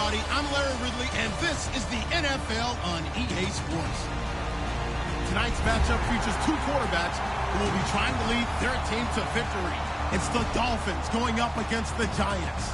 everybody. I'm Larry Ridley, and this is the NFL on EA Sports. Tonight's matchup features two quarterbacks who will be trying to lead their team to victory. It's the Dolphins going up against the Giants.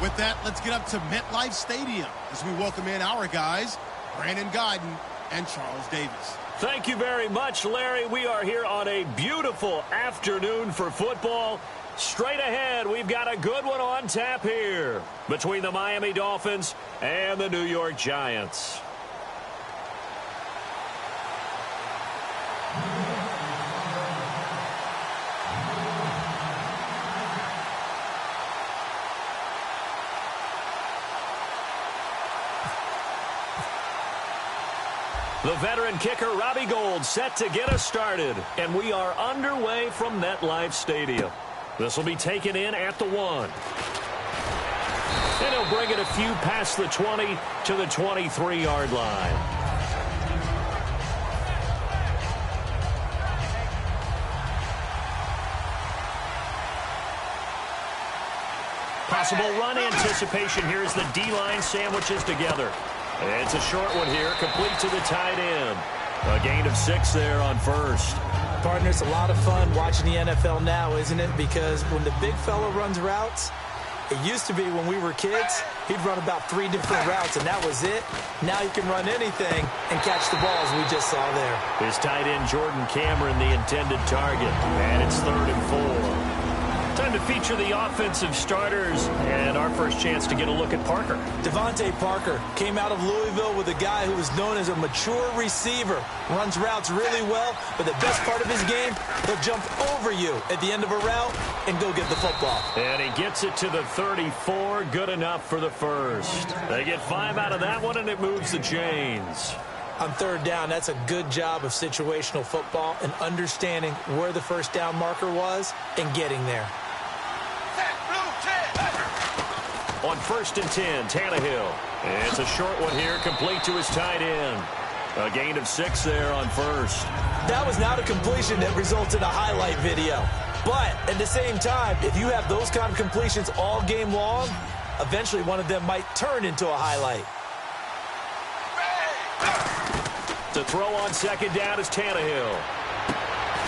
With that, let's get up to MetLife Stadium as we welcome in our guys, Brandon Guyton and Charles Davis. Thank you very much, Larry. We are here on a beautiful afternoon for football. Straight ahead, we've got a good one on tap here between the Miami Dolphins and the New York Giants. The veteran kicker, Robbie Gould, set to get us started. And we are underway from MetLife Stadium. This will be taken in at the 1. And he'll bring it a few past the 20 to the 23-yard line. Possible run anticipation here as the D-line sandwiches together. It's a short one here, complete to the tight end. A gain of 6 there on first. Partner, it's a lot of fun watching the NFL now, isn't it? Because when the big fella runs routes, it used to be when we were kids, he'd run about 3 different routes, and that was it. Now he can run anything and catch the ball, as we just saw there. His tight end, Jordan Cameron, the intended target. And it's 3rd and 4. Time to feature the offensive starters, and our first chance to get a look at Parker. Devontae Parker came out of Louisville with a guy who is known as a mature receiver. Runs routes really well, but the best part of his game, he'll jump over you at the end of a route and go get the football. And he gets it to the 34, good enough for the first. They get 5 out of that one, and it moves the chains. On 3rd down, that's a good job of situational football and understanding where the first down marker was and getting there. On 1st and 10, Tannehill. It's a short one here, complete to his tight end. A gain of 6 there on first. That was not a completion that resulted in a highlight video. But at the same time, if you have those kind of completions all game long, eventually one of them might turn into a highlight. To throw on 2nd down is Tannehill.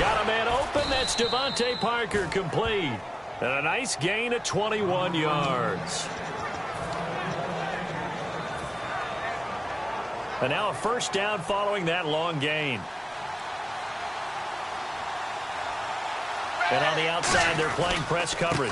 Got a man open. That's Devontae Parker, complete. And a nice gain of 21 yards. And now a first down following that long gain. And on the outside, they're playing press coverage.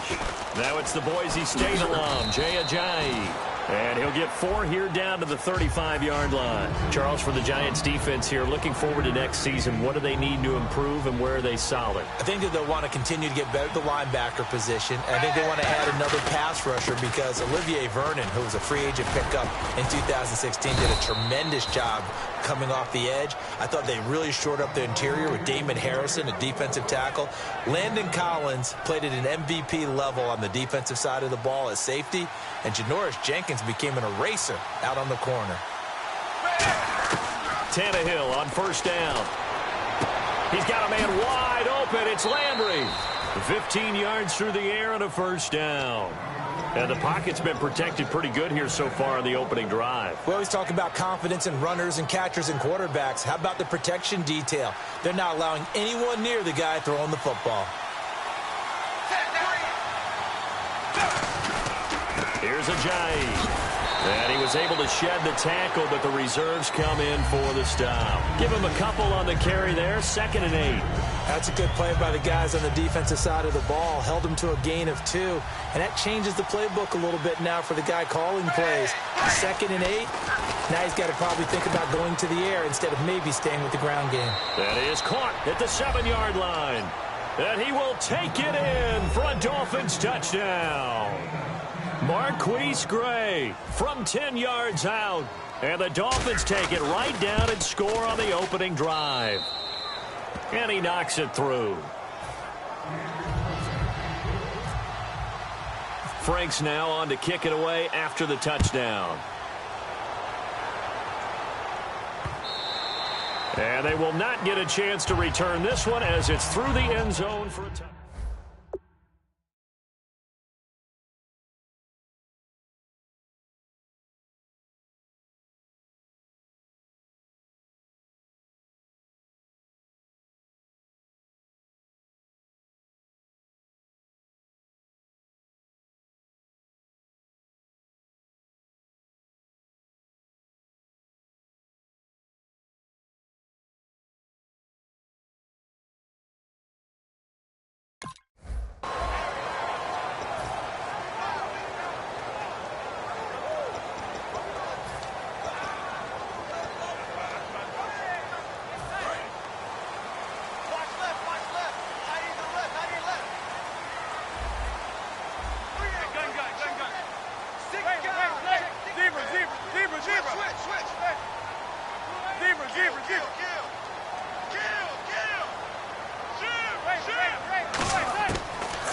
Now it's the Boise State alum, Jaycazzz. And he'll get 4 here down to the 35-yard line. Charles, for the Giants defense here, looking forward to next season, what do they need to improve and where are they solid? I think that they'll want to continue to get better at the linebacker position. I think they want to add another pass rusher because Olivier Vernon, who was a free agent pickup in 2016, did a tremendous job coming off the edge. I thought they really shored up the interior with Damon Harrison, a defensive tackle. Landon Collins played at an MVP level on the defensive side of the ball as safety, and Janoris Jenkins became an eraser out on the corner. Tannehill on 1st down. He's got a man wide open. It's Landry. 15 yards through the air and a first down. And the pocket's been protected pretty good here so far in the opening drive. We always talk about confidence in runners and catchers and quarterbacks. How about the protection detail? They're not allowing anyone near the guy throwing the football. Here's Ajayi. And he was able to shed the tackle, but the reserves come in for the stop. Give him a couple on the carry there, 2nd and 8. That's a good play by the guys on the defensive side of the ball. Held him to a gain of 2. And that changes the playbook a little bit now for the guy calling plays. 2nd and 8. Now he's got to probably think about going to the air instead of maybe staying with the ground game. That is caught at the 7-yard line. And he will take it in for a Dolphins touchdown. Marquise Gray from 10 yards out. And the Dolphins take it right down and score on the opening drive. And he knocks it through. Frank's now on to kick it away after the touchdown. And they will not get a chance to return this one as it's through the end zone for a touchdown.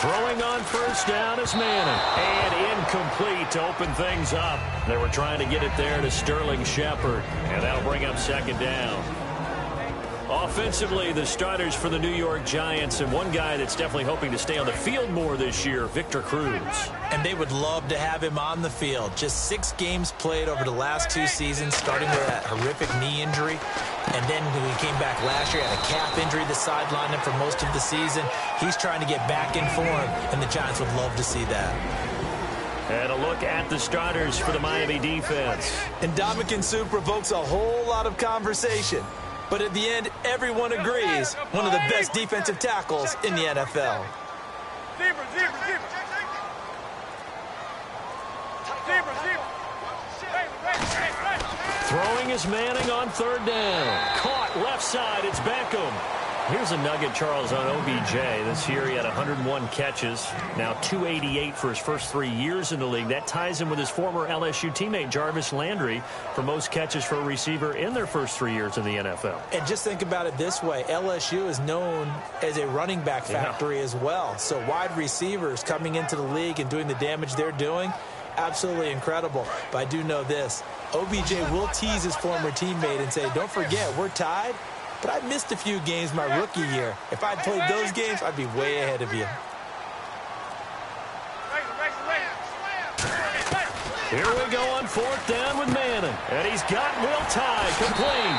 Throwing on first down is Manning. And incomplete to open things up. They were trying to get it there to Sterling Shepard. And that'll bring up second down. Offensively, the starters for the New York Giants, and one guy that's definitely hoping to stay on the field more this year, Victor Cruz. And they would love to have him on the field. Just 6 games played over the last 2 seasons, starting with that horrific knee injury. And then when he came back last year, had a calf injury that sidelined him for most of the season. He's trying to get back in form, and the Giants would love to see that. And a look at the starters for the Miami defense. And Ndamukong Suh provokes a whole lot of conversation. But at the end, everyone agrees, one of the best defensive tackles in the NFL. Throwing is Manning on third down. Caught left side, it's Beckham. Here's a nugget, Charles, on OBJ. This year he had 101 catches, now 288 for his first 3 years in the league. That ties him with his former LSU teammate Jarvis Landry for most catches for a receiver in their first 3 years in the NFL. And just think about it this way. LSU is known as a running back factory as well. So wide receivers coming into the league and doing the damage they're doing, absolutely incredible. But I do know this. OBJ will tease his former teammate and say, don't forget, we're tied. But I missed a few games my rookie year. If I'd played those games, I'd be way ahead of you. Here we go on fourth down with Manning. And he's got Will Tye complete.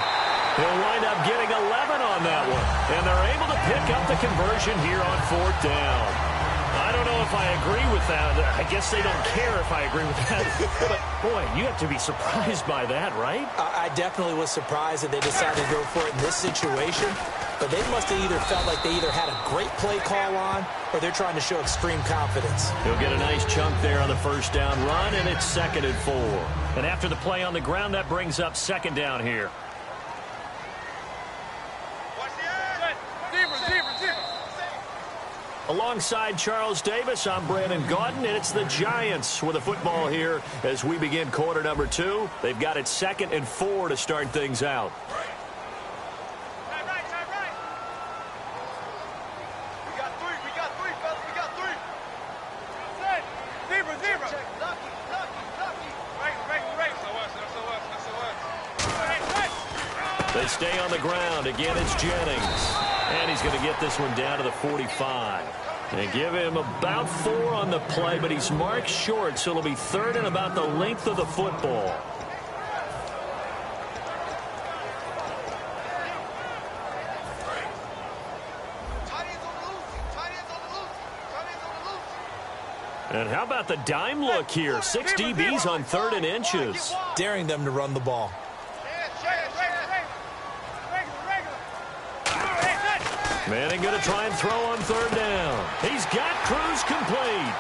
He'll wind up getting 11 on that one. And they're able to pick up the conversion here on fourth down. I don't know if I agree with that. I guess they don't care if I agree with that. But, boy, you have to be surprised by that, right? I definitely was surprised that they decided to go for it in this situation. But they must have either felt like they either had a great play call on or they're trying to show extreme confidence. He'll get a nice chunk there on the first down run, and it's 2nd and 4. And after the play on the ground, that brings up second down here. Alongside Charles Davis, I'm Brandon Gaudin, and it's the Giants with the football here as we begin quarter number 2. They've got it 2nd and 4 to start things out. They stay on the ground. Again, it's Jennings. And he's going to get this one down to the 45. They give him about 4 on the play, but he's marked short, so it'll be 3rd and about the length of the football. And how about the dime look here? 6 DBs on 3rd and inches. Daring them to run the ball. Manning going to try and throw on 3rd down. He's got Cruz complete.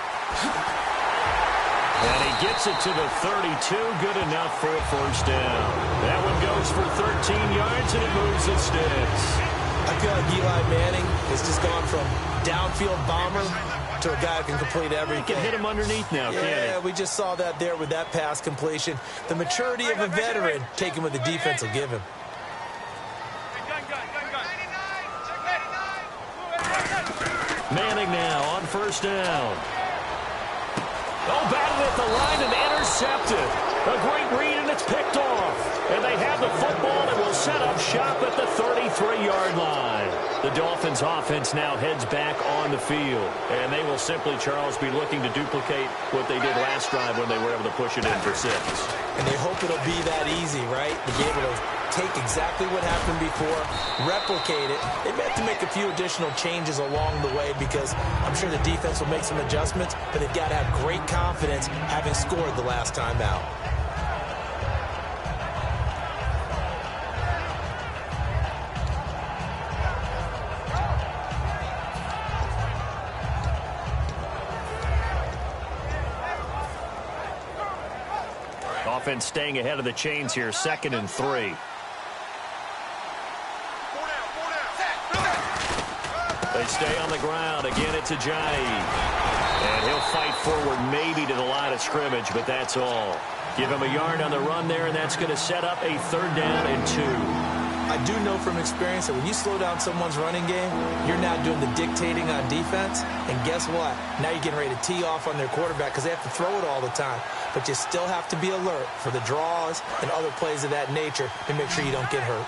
And he gets it to the 32. Good enough for a first down. That one goes for 13 yards, and it moves the sticks. I feel like Eli Manning has just gone from downfield bomber to a guy who can complete everything. He can hit him underneath now, can't he? Yeah, we just saw that there with that pass completion. The maturity of a veteran taken what the defense will give him. Manning now on first down. Oh, batted at the line and intercepted. A great read, and it's picked off. And they have the football and will set up shop at the 33-yard line. The Dolphins' offense now heads back on the field. And they will simply, Charles, be looking to duplicate what they did last drive when they were able to push it in for 6. And they hope it'll be that easy, right? To be able to take exactly what happened before, replicate it. They may have to make a few additional changes along the way because I'm sure the defense will make some adjustments, but they've got to have great confidence having scored the last time out. Offense staying ahead of the chains here, 2nd and 3. They stay on the ground. Again, it's Ajayi. And he'll fight forward maybe to the line of scrimmage, but that's all. Give him a yard on the run there, and that's going to set up a 3rd down and 2. I do know from experience that when you slow down someone's running game, you're now doing the dictating on defense. And guess what? Now you're getting ready to tee off on their quarterback because they have to throw it all the time. But you still have to be alert for the draws and other plays of that nature to make sure you don't get hurt.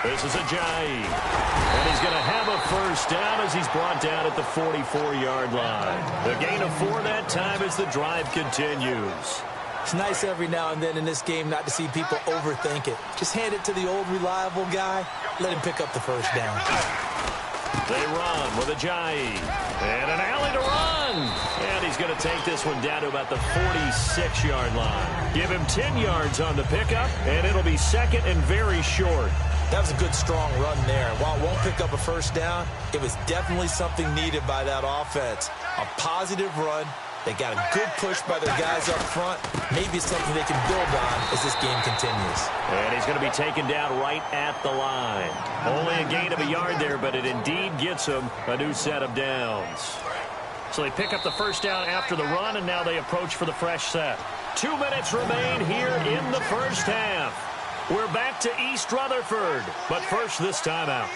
This is Ajayi. And he's going to have a first down as he's brought down at the 44-yard line. The gain of 4 that time as the drive continues. It's nice every now and then in this game not to see people overthink it. Just hand it to the old reliable guy. Let him pick up the first down. They run with Ajayi. And an alley to run. And he's going to take this one down to about the 46-yard line. Give him 10 yards on the pickup, and it'll be second and very short. That was a good, strong run there. While it won't pick up a first down, it was definitely something needed by that offense. A positive run. They got a good push by their guys up front. Maybe it's something they can build on as this game continues. And he's going to be taken down right at the line. Only a gain of a yard there, but it indeed gets him a new set of downs. So they pick up the first down after the run, and now they approach for the fresh set. 2 minutes remain here in the first half. We're back to East Rutherford, but first this timeout.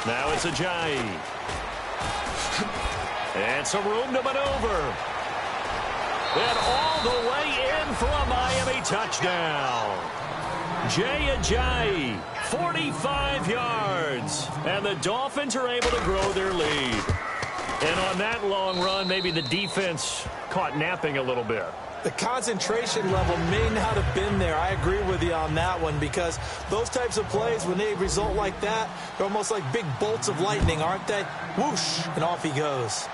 Now it's Ajayi. And some room to maneuver. And all the way in for a Miami touchdown. Jay Ajayi, 45 yards. And the Dolphins are able to grow their lead. And on that long run, maybe the defense caught napping a little bit. The concentration level may not have been there. I agree with you on that one because those types of plays, when they result like that, they're almost like big bolts of lightning, aren't they? Whoosh, and off he goes.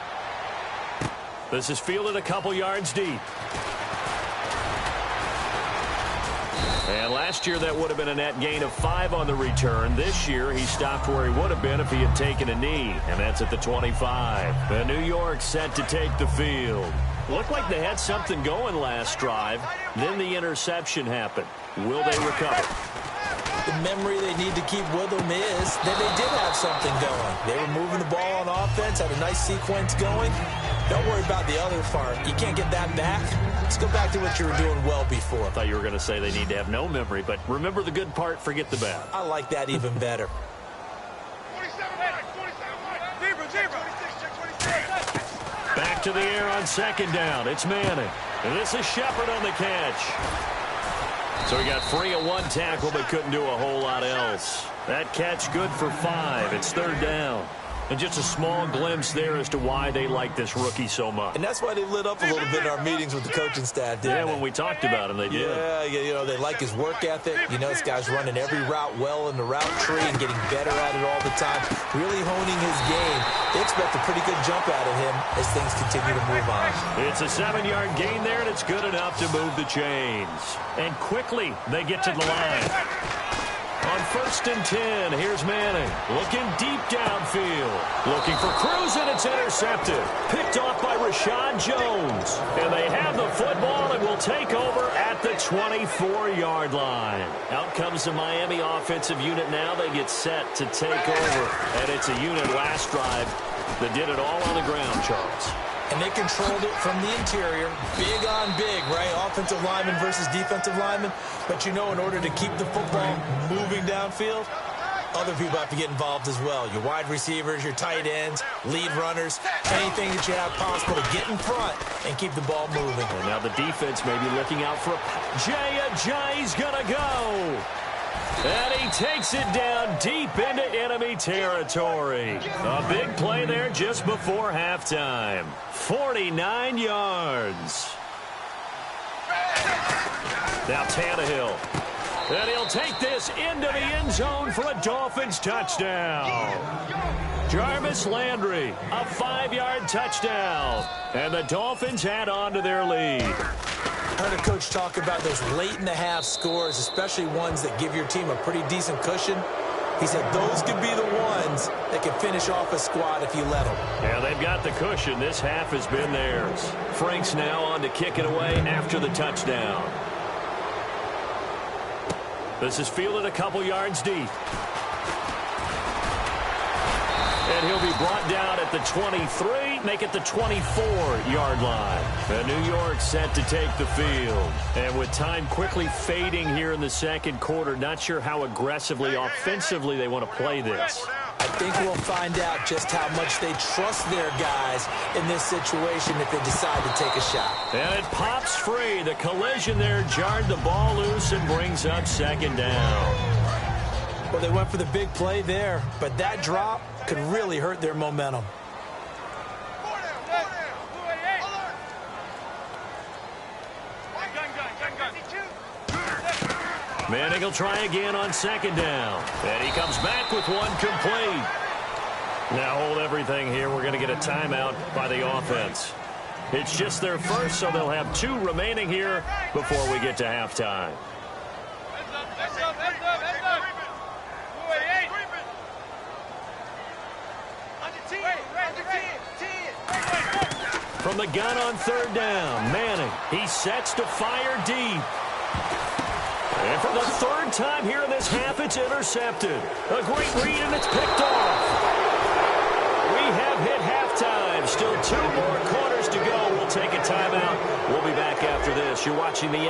This is fielded a couple yards deep. And last year that would have been a net gain of 5 on the return. This year he stopped where he would have been if he had taken a knee, and that's at the 25. And New York set to take the field. Looked like they had something going last drive. Then the interception happened. Will they recover? The memory they need to keep with them is that they did have something going. They were moving the ball on offense, had a nice sequence going. Don't worry about the other part. You can't get that back. Let's go back to what you were doing well before. I thought you were going to say they need to have no memory, but remember the good part, forget the bad. I like that even better. Back to the air on second down. It's Manning. And this is Shepard on the catch. So he got free of 1 tackle, but couldn't do a whole lot else. That catch good for 5. It's third down. And just a small glimpse there as to why they like this rookie so much. And that's why they lit up a little bit in our meetings with the coaching staff, didn't they? When we talked about him, they did. Yeah, you know, they like his work ethic. You know, this guy's running every route well in the route tree and getting better at it all the time, really honing his game. They expect a pretty good jump out of him as things continue to move on. It's a 7-yard gain there, and it's good enough to move the chains. And quickly, they get to the line. On 1st and 10, here's Manning. Looking deep downfield. Looking for Cruz, and it's intercepted. Picked off by Rashad Jones. And they have the football and will take over at the 24-yard line. Out comes the Miami offensive unit now. They get set to take over. And it's a unit last drive that did it all on the ground, Charles. And they controlled it from the interior. Big on big, right? Offensive lineman versus defensive lineman. But, you know, in order to keep the football moving downfield, other people have to get involved as well. Your wide receivers, your tight ends, lead runners, anything that you have possible to get in front and keep the ball moving. And now the defense may be looking out for Jay Ajayi's going to go. And he takes it down deep into enemy territory. A big play there just before halftime. 49 yards. Now Tannehill. And he'll take this into the end zone for a Dolphins touchdown. Jarvis Landry, a 5-yard touchdown. And the Dolphins add on to their lead. I heard a coach talk about those late-in-the-half scores, especially ones that give your team a pretty decent cushion. He said those could be the ones that can finish off a squad if you let them. Yeah, they've got the cushion. This half has been theirs. Frank's now on to kick it away after the touchdown. This is fielded a couple yards deep. And he'll be brought down at the 23, make it the 24-yard line. And New York set to take the field. And with time quickly fading here in the second quarter, not sure how aggressively, offensively they want to play this. I think we'll find out just how much they trust their guys in this situation if they decide to take a shot. And it pops free. The collision there jarred the ball loose and brings up second down. Well, they went for the big play there, but that drop could really hurt their momentum. Manning will try again on second down. And he comes back with one complete. Now hold everything here. We're going to get a timeout by the offense. It's just their first, so they'll have 2 remaining here before we get to halftime. From the gun on third down, Manning. He sets to fire deep. And for the third time here in this half, it's intercepted. A great read, and it's picked off. We have hit halftime. Still 2 more quarters to go. We'll take a timeout. We'll be back after this. You're watching the...